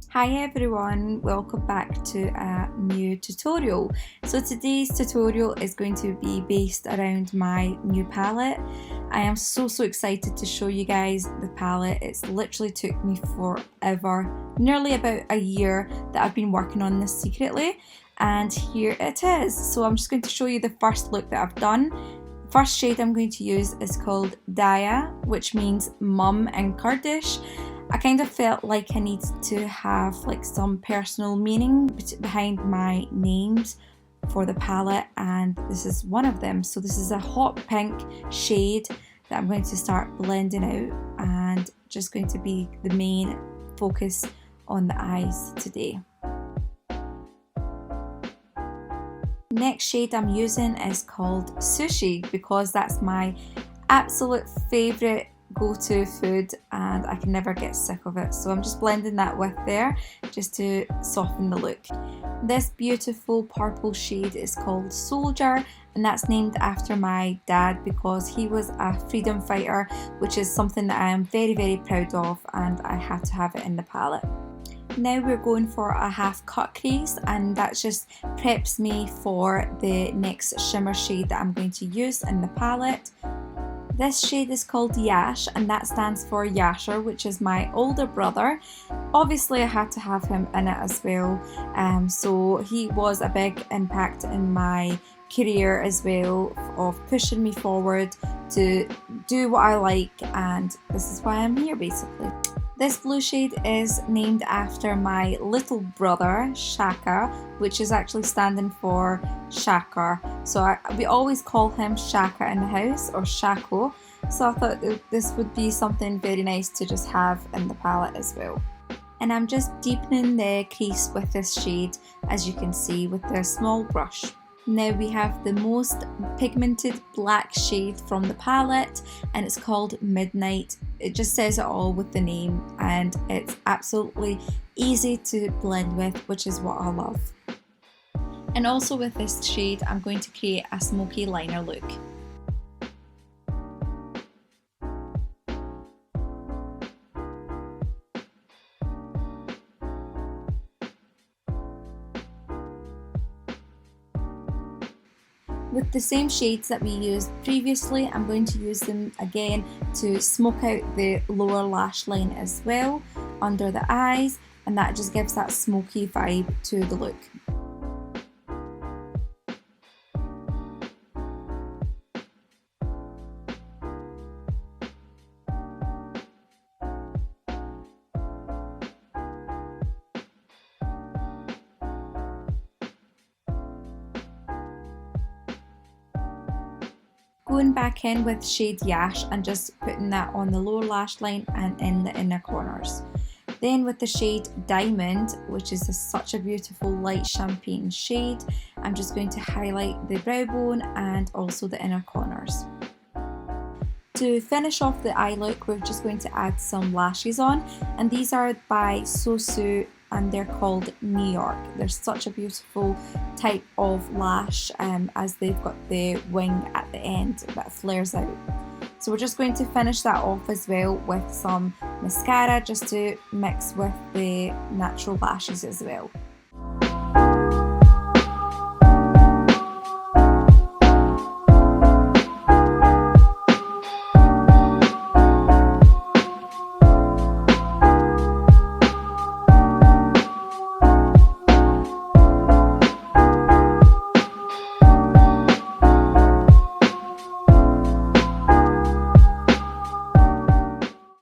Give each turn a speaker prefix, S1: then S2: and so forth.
S1: Hi everyone, welcome back to a new tutorial. So today's tutorial is going to be based around my new palette. I am so excited to show you guys the palette. It's literally took me forever, nearly about a year that I've been working on this secretly, and here it is. So I'm just going to show you the first look that I've done. The first shade I'm going to use is called Daiya, which means mum in Kurdish. I kind of felt like I needed to have like some personal meaning behind my names for the palette, and this is one of them. So this is a hot pink shade that I'm going to start blending out and just going to be the main focus on the eyes today. Next shade I'm using is called Sushi because that's my absolute favourite go-to food and I can never get sick of it, so I'm just blending that with there just to soften the look. This beautiful purple shade is called Soldier, and that's named after my dad because he was a freedom fighter, which is something that I am very proud of, and I had to have it in the palette. Now we're going for a half cut crease, and that just preps me for the next shimmer shade that I'm going to use in the palette. This shade is called Yash, and that stands for Yasher, which is my older brother. Obviously I had to have him in it as well, so he was a big impact in my career as well, of pushing me forward to do what I like, and this is why I'm here basically. This blue shade is named after my little brother, Shakkar, which is actually standing for Shakkar. So we always call him Shakkar in the house, or Shako. So I thought this would be something very nice to just have in the palette as well. And I'm just deepening the crease with this shade, as you can see, with the small brush. Now we have the most pigmented black shade from the palette, and it's called Midnight. It just says it all with the name, and it's absolutely easy to blend with, which is what I love. And also with this shade I'm going to create a smoky liner look. With the same shades that we used previously, I'm going to use them again to smoke out the lower lash line as well, under the eyes, and that just gives that smoky vibe to the look. Going back in with shade Yash and just putting that on the lower lash line and in the inner corners. Then with the shade Diamond, which is such a beautiful light champagne shade, I'm just going to highlight the brow bone and also the inner corners. To finish off the eye look, we're just going to add some lashes on, and these are by Sosu, and they're called New York. They're such a beautiful type of lash, as they've got the wing at the end that flares out. So we're just going to finish that off as well with some mascara just to mix with the natural lashes as well.